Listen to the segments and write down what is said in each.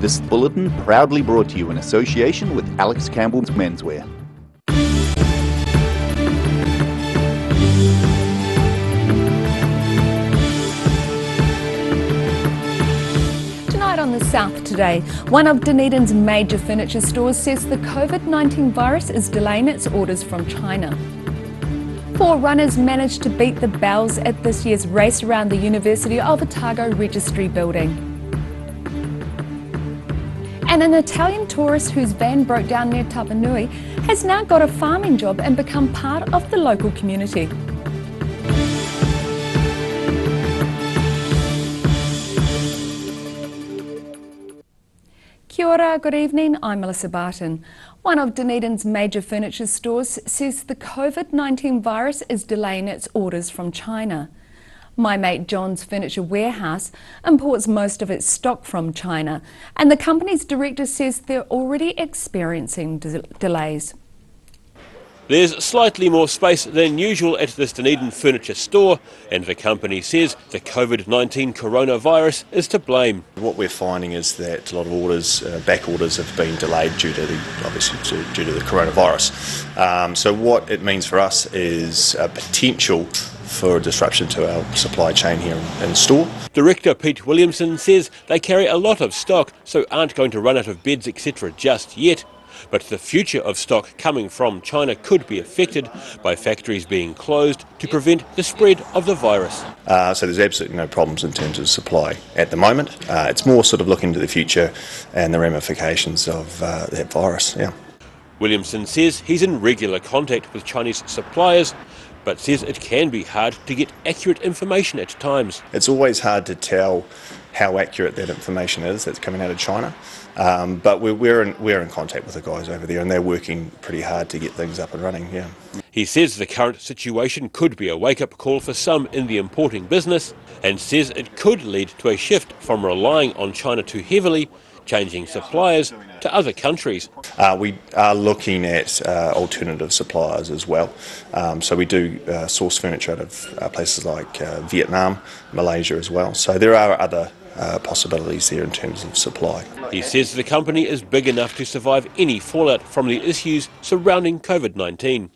This bulletin proudly brought to you in association with Alex Campbell's Menswear. Tonight on the South Today, one of Dunedin's major furniture stores says the COVID-19 virus is delaying its orders from China. 4 runners managed to beat the bells at this year's race around the University of Otago Registry building. And an Italian tourist whose van broke down near Tapanui has now got a farming job and become part of the local community. Kia ora, good evening, I'm Melissa Barton. One of Dunedin's major furniture stores says the COVID-19 virus is delaying its orders from China. My Mate John's Furniture Warehouse imports most of its stock from China, and the company's director says they're already experiencing delays. There's slightly more space than usual at this Dunedin furniture store, and the company says the COVID-19 coronavirus is to blame. What we're finding is that a lot of orders, back orders, have been delayed due to the coronavirus. So what it means for us is a potential for a disruption to our supply chain here in store. Director Pete Williamson says they carry a lot of stock, so aren't going to run out of beds, etc. just yet. But the future of stock coming from China could be affected by factories being closed to prevent the spread of the virus. So there's absolutely no problems in terms of supply at the moment. It's more sort of looking to the future and the ramifications of that virus. Yeah. Williamson says he's in regular contact with Chinese suppliers, but says it can be hard to get accurate information at times. It's always hard to tell how accurate that information is that's coming out of China, but we're in contact with the guys over there, and they're working pretty hard to get things up and running. Yeah. He says the current situation could be a wake-up call for some in the importing business, and says it could lead to a shift from relying on China too heavily, changing suppliers to other countries. We are looking at alternative suppliers as well. So we do source furniture out of places like Vietnam, Malaysia as well. So there are other possibilities there in terms of supply. He says the company is big enough to survive any fallout from the issues surrounding COVID-19,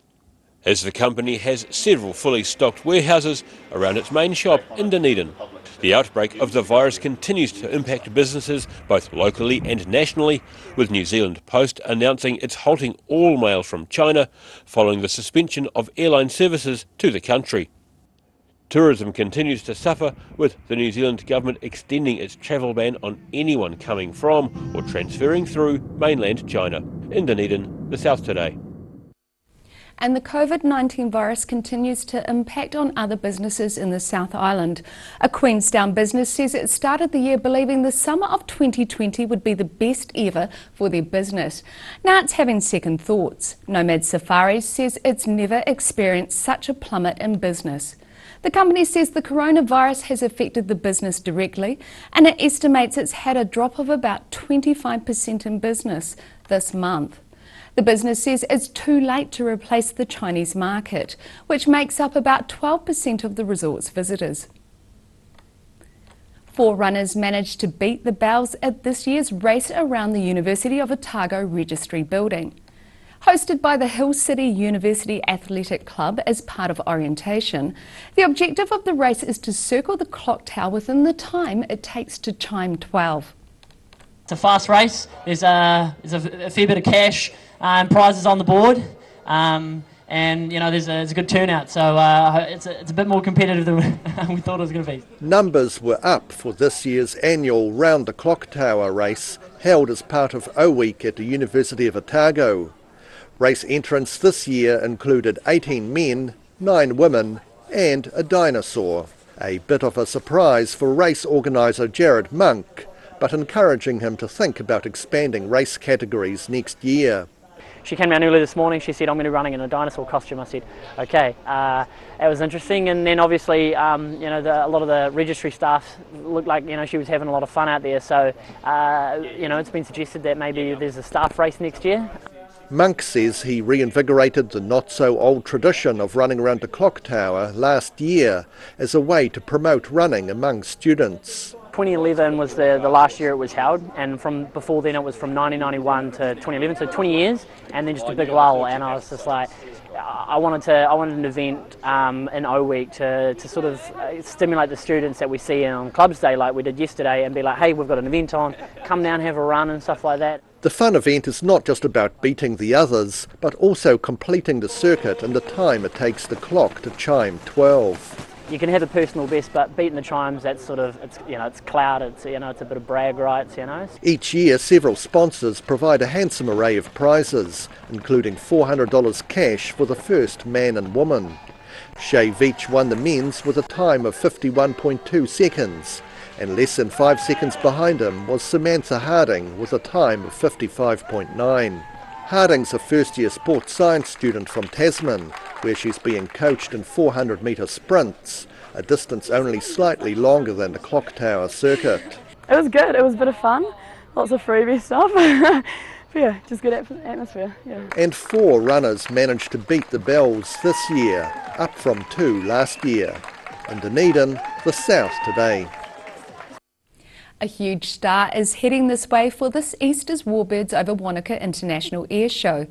as the company has several fully stocked warehouses around its main shop in Dunedin. The outbreak of the virus continues to impact businesses both locally and nationally, with New Zealand Post announcing it's halting all mail from China following the suspension of airline services to the country. Tourism continues to suffer, with the New Zealand government extending its travel ban on anyone coming from or transferring through mainland China. In Dunedin, the South Today. And the COVID-19 virus continues to impact on other businesses in the South Island. A Queenstown business says it started the year believing the summer of 2020 would be the best ever for their business. Now it's having second thoughts. Nomad Safaris says it's never experienced such a plummet in business. The company says the coronavirus has affected the business directly, and it estimates it's had a drop of about 25% in business this month. The business says it's too late to replace the Chinese market, which makes up about 12% of the resort's visitors. 4 runners managed to beat the bells at this year's race around the University of Otago Registry building. Hosted by the Hill City University Athletic Club as part of orientation, the objective of the race is to circle the clock tower within the time it takes to chime 12. It's a fast race. There's a fair bit of cash and prizes on the board, and you know there's a good turnout. So it's a bit more competitive than we thought it was going to be. Numbers were up for this year's annual Round the Clock Tower race held as part of O Week at the University of Otago. Race entrants this year included 18 men, 9 women and a dinosaur. A bit of a surprise for race organiser Jared Monk, but encouraging him to think about expanding race categories next year. She came down early this morning, she said, I'm going to be running in a dinosaur costume. I said, okay. It was interesting, and then obviously, you know, a lot of the registry staff looked like, you know, she was having a lot of fun out there, so, you know, it's been suggested that maybe there's a staff race next year. Monk says he reinvigorated the not-so-old tradition of running around the clock tower last year as a way to promote running among students. 2011 was the last year it was held, and from before then it was from 1991 to 2011, so 20 years, and then just a big lull. And I was just like, I wanted an event in O Week to sort of stimulate the students that we see on Clubs Day like we did yesterday, and be like, hey, we've got an event on, come down, have a run and stuff like that. The fun event is not just about beating the others, but also completing the circuit in the time it takes the clock to chime 12. You can have a personal best, but beating the chimes, that's sort of, it's cloud, it's a bit of brag rights, Each year, several sponsors provide a handsome array of prizes, including $400 cash for the first man and woman. Shea Veach won the men's with a time of 51.2 seconds, and less than 5 seconds behind him was Samantha Harding with a time of 55.9. Harding's a first-year sports science student from Tasman, where she's being coached in 400-metre sprints, a distance only slightly longer than the clock tower circuit. It was good, it was a bit of fun, lots of freebie stuff. Yeah, just good atmosphere. Yeah. And 4 runners managed to beat the bells this year, up from 2 last year. In Dunedin, the South today. A huge star is heading this way for this Easter's Warbirds over Wanaka International Air Show.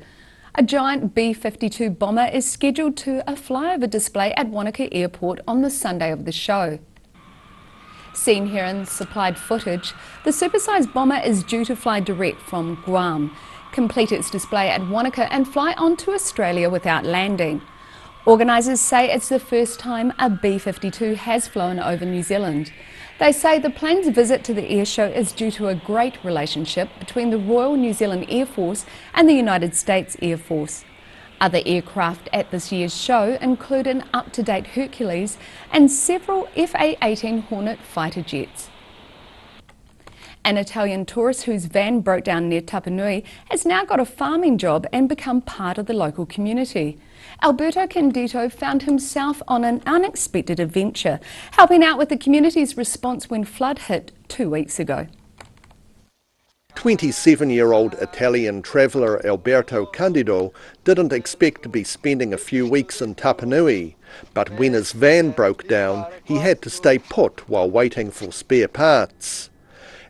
A giant B-52 bomber is scheduled to a flyover display at Wanaka Airport on the Sunday of the show. Seen here in supplied footage, the supersized bomber is due to fly direct from Guam, complete its display at Wanaka and fly on to Australia without landing. Organisers say it's the first time a B-52 has flown over New Zealand. They say the plane's visit to the air show is due to a great relationship between the Royal New Zealand Air Force and the United States Air Force. Other aircraft at this year's show include an up-to-date Hercules and several FA-18 Hornet fighter jets. An Italian tourist whose van broke down near Tapanui has now got a farming job and become part of the local community. Alberto Candito found himself on an unexpected adventure, helping out with the community's response when flood hit 2 weeks ago. 27-year-old Italian traveller Alberto Candido didn't expect to be spending a few weeks in Tapanui, but when his van broke down, he had to stay put while waiting for spare parts.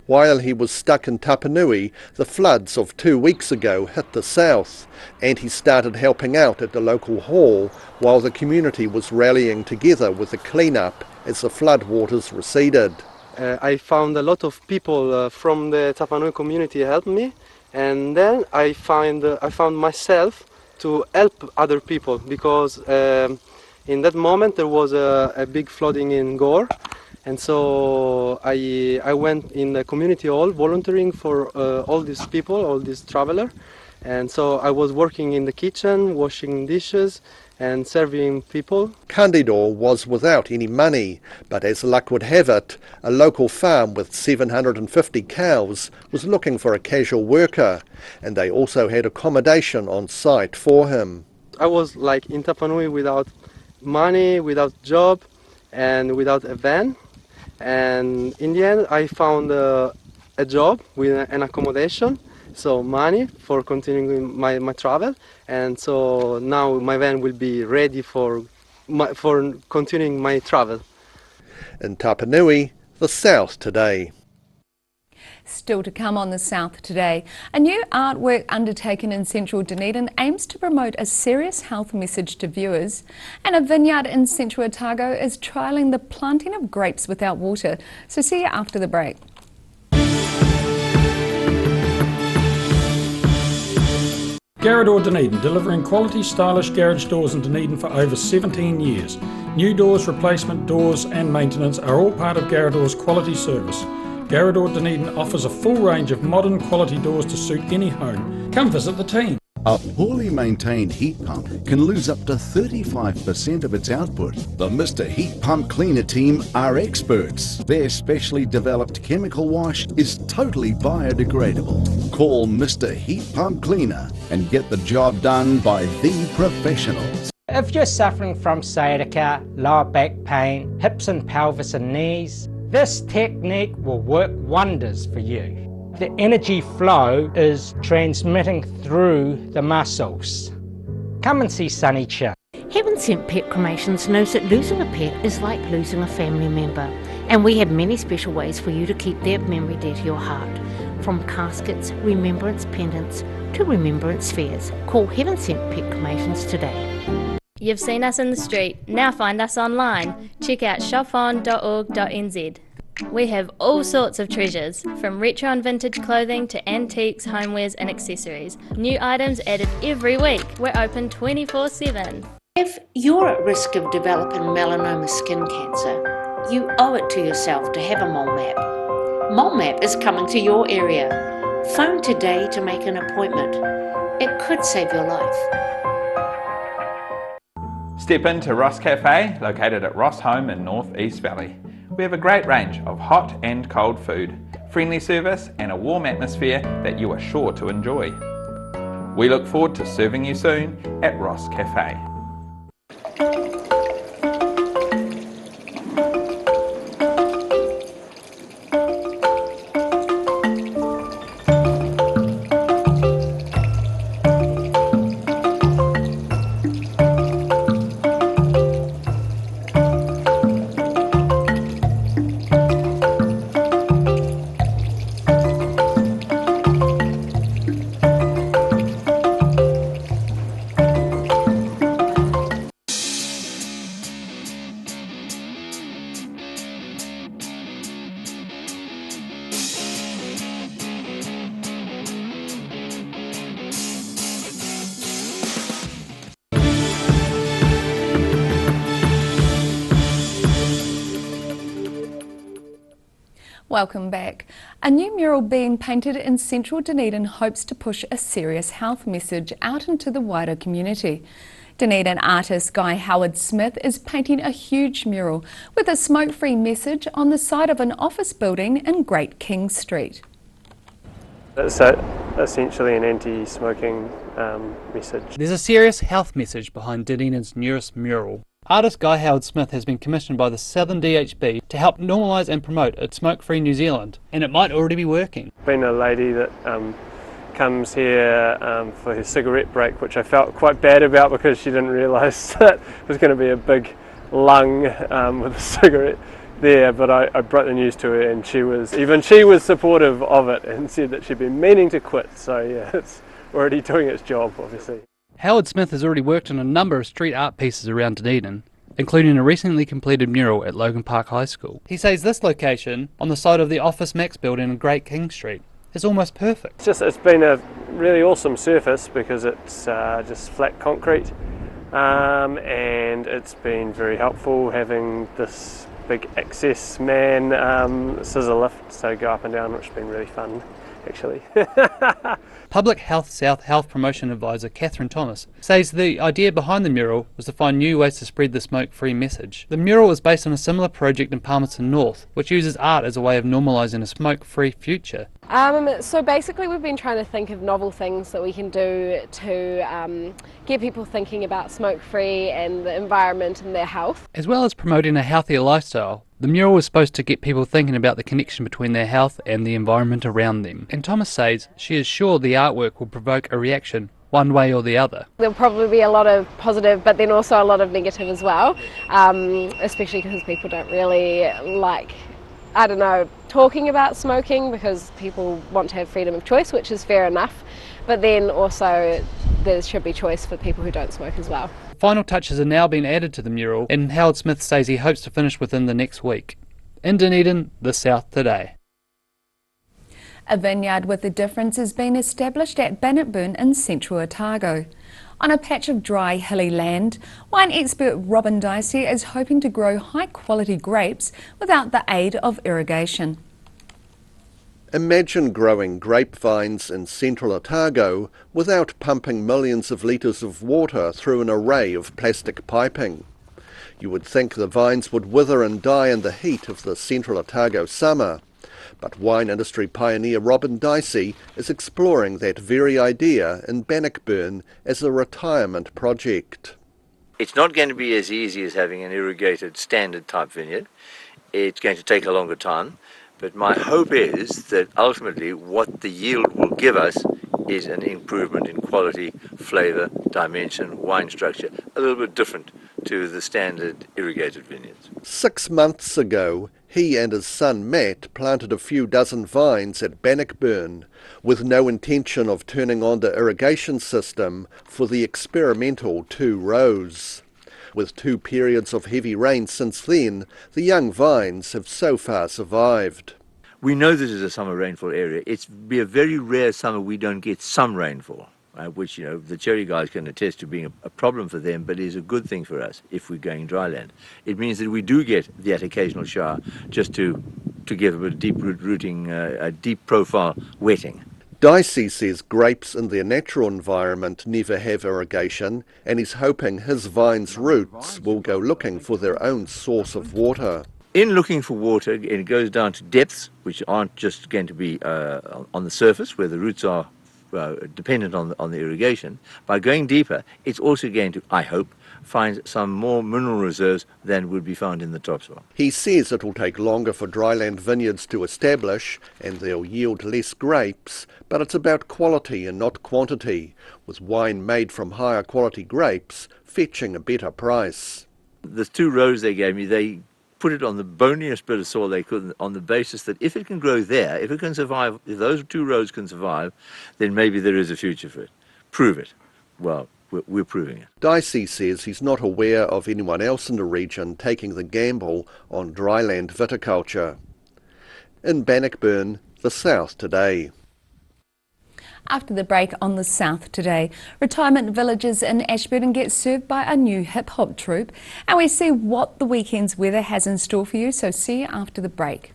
While he was stuck in Tapanui, the floods of 2 weeks ago hit the south, and he started helping out at the local hall while the community was rallying together with the clean-up as the floodwaters receded. I found a lot of people from the Tapanui community help me, and then I found myself to help other people, because in that moment there was a big flooding in Gore. And so I went in the community hall volunteering for all these people, all these travelers. And so I was working in the kitchen, washing dishes and serving people. Candido was without any money, but as luck would have it, a local farm with 750 cows was looking for a casual worker, and they also had accommodation on site for him. I was like in Tapanui without money, without job, and without a van. And in the end, I found a job with an accommodation, so money for continuing my travel. And so now my van will be ready for continuing my travel. In Tapanui, the South today. Still to come on the South today, a new artwork undertaken in central Dunedin aims to promote a serious health message to viewers, and a vineyard in central Otago is trialling the planting of grapes without water. So see you after the break. Garrador Dunedin, delivering quality stylish garage doors in Dunedin for over 17 years. New doors, replacement doors and maintenance are all part of Garrador's quality service. Garrador Dunedin offers a full range of modern quality doors to suit any home. Come visit the team. A poorly maintained heat pump can lose up to 35% of its output. The Mr. Heat Pump Cleaner team are experts. Their specially developed chemical wash is totally biodegradable. Call Mr. Heat Pump Cleaner and get the job done by the professionals. If you're suffering from sciatica, lower back pain, hips and pelvis and knees, this technique will work wonders for you. The energy flow is transmitting through the muscles. Come and see Sunny Chin. Heaven Sent Pet Cremations knows that losing a pet is like losing a family member, and we have many special ways for you to keep their memory dear to your heart. From caskets, remembrance pendants to remembrance fairs. Call Heaven Sent Pet Cremations today. You've seen us in the street, now find us online. Check out shopon.org.nz. We have all sorts of treasures, from retro and vintage clothing to antiques, homewares and accessories. New items added every week. We're open 24/7. If you're at risk of developing melanoma skin cancer, you owe it to yourself to have a mole map. Mole Map is coming to your area. Phone today to make an appointment. It could save your life. Step into Ross Cafe, located at Ross Home in North East Valley. We have a great range of hot and cold food, friendly service and a warm atmosphere that you are sure to enjoy. We look forward to serving you soon at Ross Cafe. Welcome back. A new mural being painted in central Dunedin hopes to push a serious health message out into the wider community. Dunedin artist Guy Howard Smith is painting a huge mural with a smoke-free message on the side of an office building in Great King Street. It's essentially an anti-smoking message. There's a serious health message behind Dunedin's newest mural. Artist Guy Howard Smith has been commissioned by the Southern DHB to help normalise and promote a smoke-free New Zealand, and it might already be working. Been a lady that comes here for her cigarette break, which I felt quite bad about because she didn't realise that it was going to be a big lung with a cigarette there, but I broke the news to her and she was supportive of it and said that she'd been meaning to quit, so yeah, it's already doing its job obviously. Howard Smith has already worked on a number of street art pieces around Dunedin, including a recently completed mural at Logan Park High School. He says this location, on the side of the Office Max building in Great King Street, is almost perfect. It's been a really awesome surface because it's just flat concrete, and it's been very helpful having this big access man scissor lift to go up and down, which has been really fun actually. Public Health South Health Promotion Advisor Catherine Thomas says the idea behind the mural was to find new ways to spread the smoke-free message. The mural is based on a similar project in Palmerston North, which uses art as a way of normalising a smoke-free future. So basically we've been trying to think of novel things that we can do to get people thinking about smoke-free and the environment and their health. As well as promoting a healthier lifestyle, the mural was supposed to get people thinking about the connection between their health and the environment around them. And Thomas says she is sure the artwork will provoke a reaction one way or the other. There'll probably be a lot of positive but then also a lot of negative as well, especially because people don't really like, I don't know, talking about smoking because people want to have freedom of choice, which is fair enough, but then also there should be choice for people who don't smoke as well. Final touches are now being added to the mural, and Howard Smith says he hopes to finish within the next week. In Dunedin, the South Today. A vineyard with a difference has been established at Bannockburn in central Otago. On a patch of dry, hilly land, wine expert Robin Dicey is hoping to grow high-quality grapes without the aid of irrigation. Imagine growing grapevines in central Otago without pumping millions of litres of water through an array of plastic piping. You would think the vines would wither and die in the heat of the central Otago summer. But wine industry pioneer Robin Dicey is exploring that very idea in Bannockburn as a retirement project. It's not going to be as easy as having an irrigated standard type vineyard. It's going to take a longer time. But my hope is that ultimately what the yield will give us is an improvement in quality, flavour, dimension, wine structure, a little bit different to the standard irrigated vineyards. 6 months ago, he and his son Matt planted a few dozen vines at Bannockburn, with no intention of turning on the irrigation system for the experimental 2 rows. With 2 periods of heavy rain since then, the young vines have so far survived. We know this is a summer rainfall area. It's be a very rare summer we don't get some rainfall, which, you know, the cherry guys can attest to being a problem for them, but is a good thing for us if we're going dryland. It means that we do get that occasional shower just to give a bit of deep rooting, a deep profile wetting. Dicey says grapes in their natural environment never have irrigation, and he's hoping his vine's roots will go looking for their own source of water. In looking for water, it goes down to depths, which aren't just going to be on the surface, where the roots are dependent on the irrigation. By going deeper, it's also going to, I hope, find some more mineral reserves than would be found in the topsoil. He says it will take longer for dryland vineyards to establish, and they'll yield less grapes, but it's about quality and not quantity, with wine made from higher quality grapes fetching a better price. The 2 rows they gave me, they put it on the boniest bit of soil they could, on the basis that if it can grow there, if it can survive, if those 2 rows can survive, then maybe there is a future for it. Prove it. Well, we're proving it. Dicey says he's not aware of anyone else in the region taking the gamble on dryland viticulture. In Bannockburn, the South Today. After the break on the South Today, retirement villages in Ashburton get served by a new hip-hop troupe, and we see what the weekend's weather has in store for you, so see you after the break.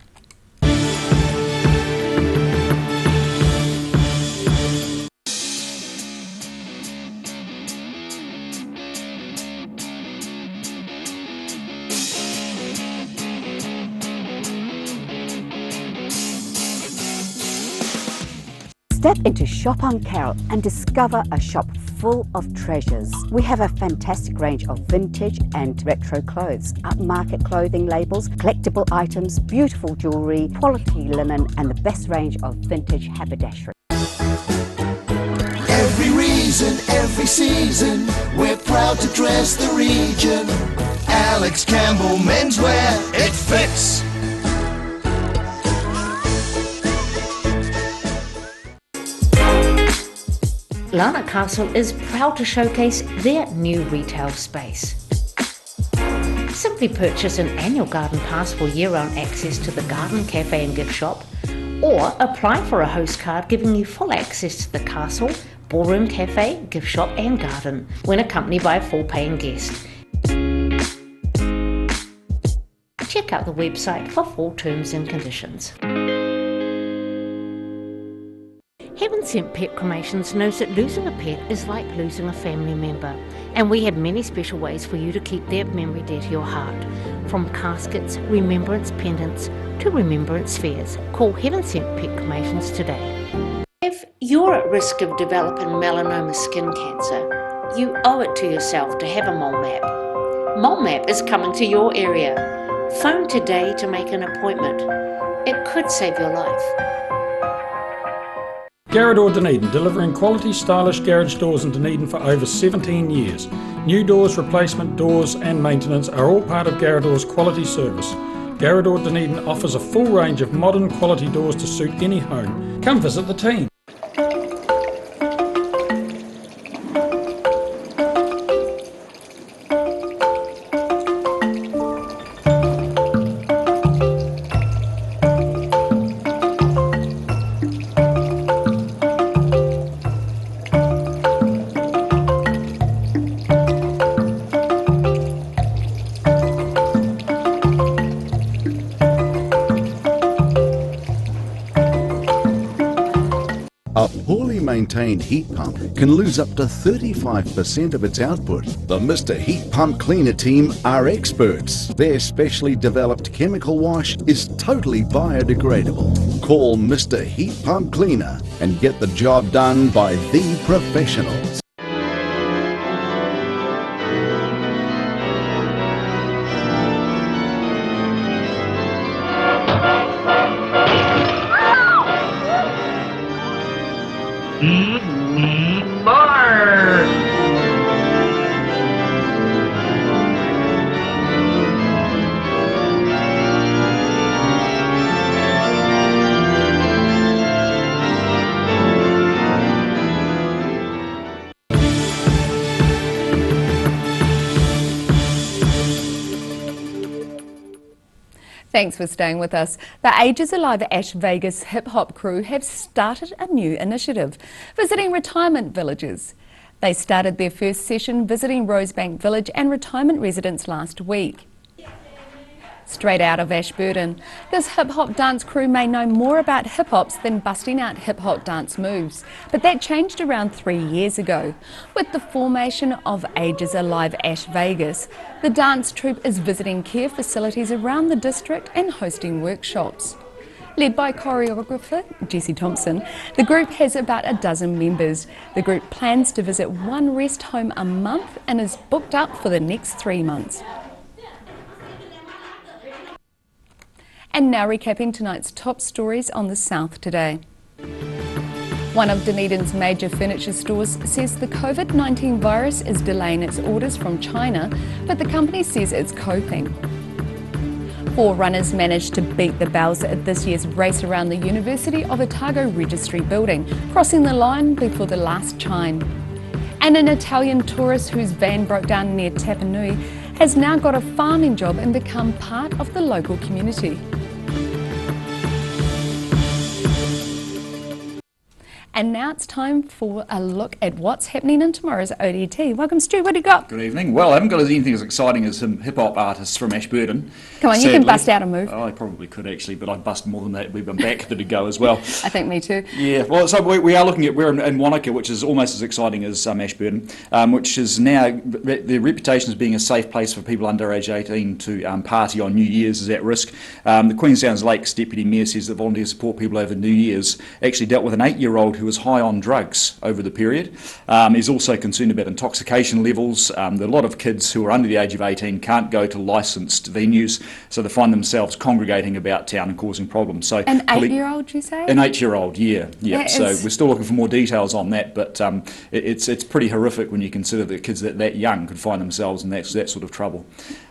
Step into Shop on Carroll and discover a shop full of treasures. We have a fantastic range of vintage and retro clothes, upmarket clothing labels, collectible items, beautiful jewellery, quality linen and the best range of vintage haberdashery. Every reason, every season, we're proud to dress the region. Alex Campbell menswear, it fits. Larnach Castle is proud to showcase their new retail space. Simply purchase an annual garden pass for year-round access to the garden, cafe and gift shop, or apply for a host card giving you full access to the castle, ballroom, cafe, gift shop and garden when accompanied by a full paying guest. Check out the website for full terms and conditions. Heaven Sent Pet Cremations knows that losing a pet is like losing a family member, and we have many special ways for you to keep their memory dear to your heart. From caskets, remembrance pendants to remembrance fairs. Call Heaven Sent Pet Cremations today. If you're at risk of developing melanoma skin cancer, you owe it to yourself to have a mole map. Mole Map is coming to your area. Phone today to make an appointment. It could save your life. Garrador Dunedin, delivering quality, stylish garage doors in Dunedin for over 17 years. New doors, replacement doors and maintenance are all part of Garrador's quality service. Garrador Dunedin offers a full range of modern quality doors to suit any home. Come visit the team. A poorly maintained heat pump can lose up to 35% of its output. The Mr. Heat Pump Cleaner team are experts. Their specially developed chemical wash is totally biodegradable. Call Mr. Heat Pump Cleaner and get the job done by the professionals. Thanks for staying with us. The Ages Alive Ash Vegas hip hop crew have started a new initiative, visiting retirement villages. They started their first session visiting Rosebank Village and retirement residents last week. Straight out of Ashburton, this hip-hop dance crew may know more about hip-hops than busting out hip-hop dance moves. But that changed around 3 years ago. With the formation of Ages Alive Ash Vegas, the dance troupe is visiting care facilities around the district and hosting workshops. Led by choreographer Jessie Thompson, the group has about a dozen members. The group plans to visit one rest home a month and is booked up for the next 3 months. And now recapping tonight's top stories on the South today. One of Dunedin's major furniture stores says the COVID-19 virus is delaying its orders from China, but the company says it's coping. 4 runners managed to beat the bells at this year's race around the University of Otago Registry building, crossing the line before the last chime. And an Italian tourist whose van broke down near Tapanui has now got a farming job and become part of the local community. And now it's time for a look at what's happening in tomorrow's ODT. Welcome, Stu. What do you got? Good evening. Well, I haven't got anything as exciting as some hip-hop artists from Ashburton. Come on, sadly. You can bust out a move. Oh, I probably could actually, but I'd bust more than that. We've been back to go as well. I think me too. Yeah, well, so we are looking at, we're in Wanaka, which is almost as exciting as Ashburton, which is now, the reputation as being a safe place for people under age 18 to party on New Year's is at risk. The Queenstown Lakes Deputy Mayor says that volunteer support people over New Year's actually dealt with an 8-year-old who was high on drugs over the period. He's also concerned about intoxication levels. A lot of kids who are under the age of 18 can't go to licensed venues, so they find themselves congregating about town and causing problems. So an 8-year-old, you say? An 8-year-old, yeah. So we're still looking for more details on that, but it's pretty horrific when you consider that kids that young could find themselves in that sort of trouble.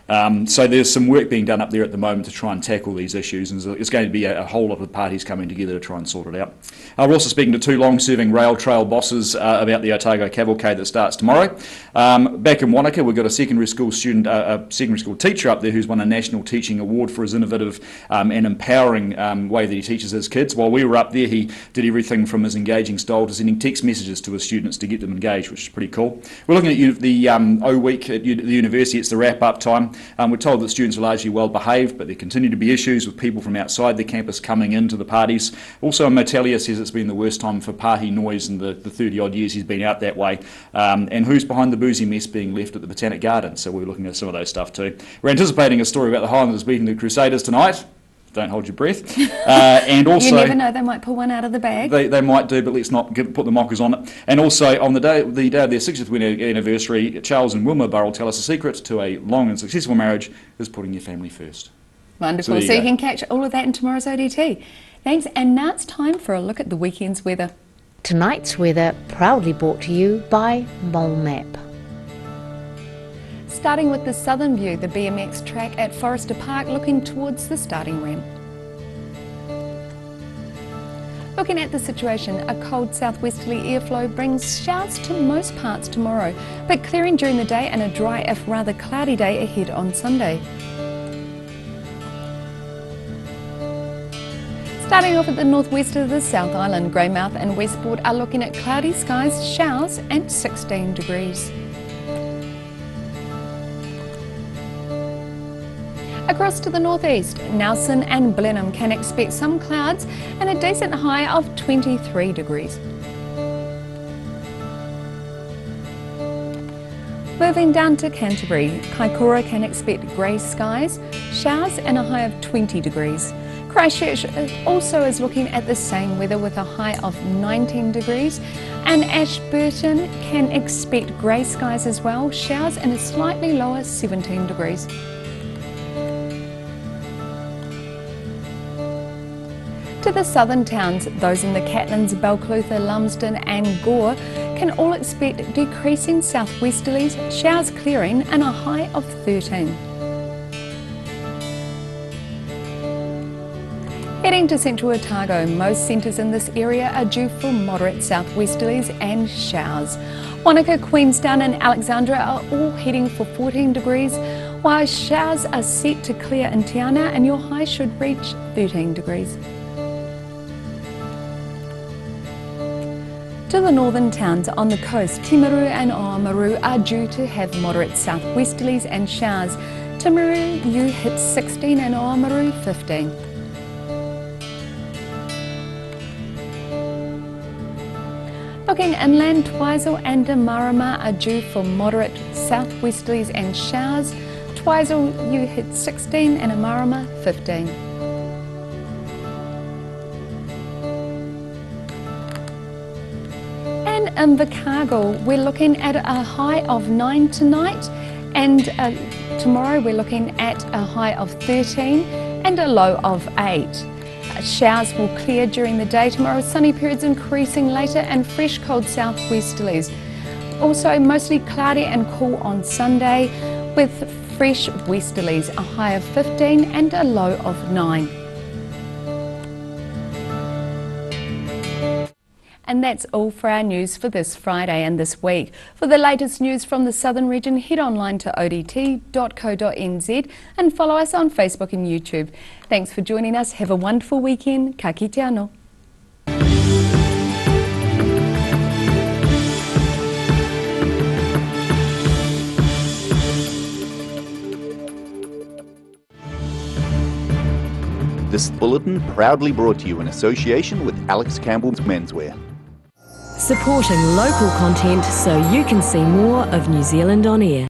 So there's some work being done up there at the moment to try and tackle these issues, and it's going to be a whole lot of parties coming together to try and sort it out. We're also speaking to 2 long-serving rail trail bosses about the Otago Cavalcade that starts tomorrow. Back in Wanaka, we've got a secondary school student, a secondary school teacher up there who's won a National Teaching Award for his innovative and empowering way that he teaches his kids. While we were up there, he did everything from his engaging style to sending text messages to his students to get them engaged, which is pretty cool. We're looking at the O Week at the university. It's the wrap-up time. We're told that students are largely well behaved, but there continue to be issues with people from outside the campus coming into the parties. Also, Motalia says it's been the worst time for party noise in the 30-odd years he's been out that way. And who's behind the boozy mess being left at the Botanic Gardens? So we're looking at some of those stuff too. We're anticipating a story about the Highlanders beating the Crusaders tonight. Don't hold your breath. And also, you never know, they might pull one out of the bag. They might do, but let's not put the mockers on it. And also, on the day of their 60th wedding anniversary, Charles and Wilma Burrell tell us a secret to a long and successful marriage is putting your family first. Wonderful. So you can catch all of that in tomorrow's ODT. Thanks. And now it's time for a look at the weekend's weather. Tonight's weather proudly brought to you by Mole Map. Starting with the southern view, the BMX track at Forrester Park looking towards the starting ramp. Looking at the situation, a cold southwesterly airflow brings showers to most parts tomorrow, but clearing during the day and a dry if rather cloudy day ahead on Sunday. Starting off at the northwest of the South Island, Greymouth and Westport are looking at cloudy skies, showers and 16 degrees. Across to the northeast, Nelson and Blenheim can expect some clouds and a decent high of 23 degrees. Moving down to Canterbury, Kaikoura can expect grey skies, showers and a high of 20 degrees. Christchurch also is looking at the same weather with a high of 19 degrees, and Ashburton can expect grey skies as well, showers and a slightly lower 17 degrees. To the southern towns, those in the Catlins, Balclutha, Lumsden and Gore can all expect decreasing southwesterlies, showers clearing and a high of 13. Heading to central Otago, most centres in this area are due for moderate southwesterlies and showers. Wanaka, Queenstown and Alexandra are all heading for 14 degrees, while showers are set to clear in Te Anau and your high should reach 13 degrees. To the northern towns on the coast, Timaru and Oamaru are due to have moderate southwesterlies and showers. Timaru, you hit 16 and Oamaru 15. Looking inland, Twizel and Marama are due for moderate southwesterlies and showers. Twizel, you hit 16 and Marama 15. And in Invercargill, we're looking at a high of 9 tonight, and tomorrow we're looking at a high of 13 and a low of 8. Showers will clear during the day tomorrow, sunny periods increasing later and fresh cold southwesterlies. Also mostly cloudy and cool on Sunday with fresh westerlies, a high of 15 and a low of 9. And that's all for our news for this Friday and this week. For the latest news from the southern region, head online to odt.co.nz and follow us on Facebook and YouTube. Thanks for joining us. Have a wonderful weekend. Ka kite anō. This bulletin proudly brought to you in association with Alex Campbell's Menswear. Supporting local content so you can see more of New Zealand on air.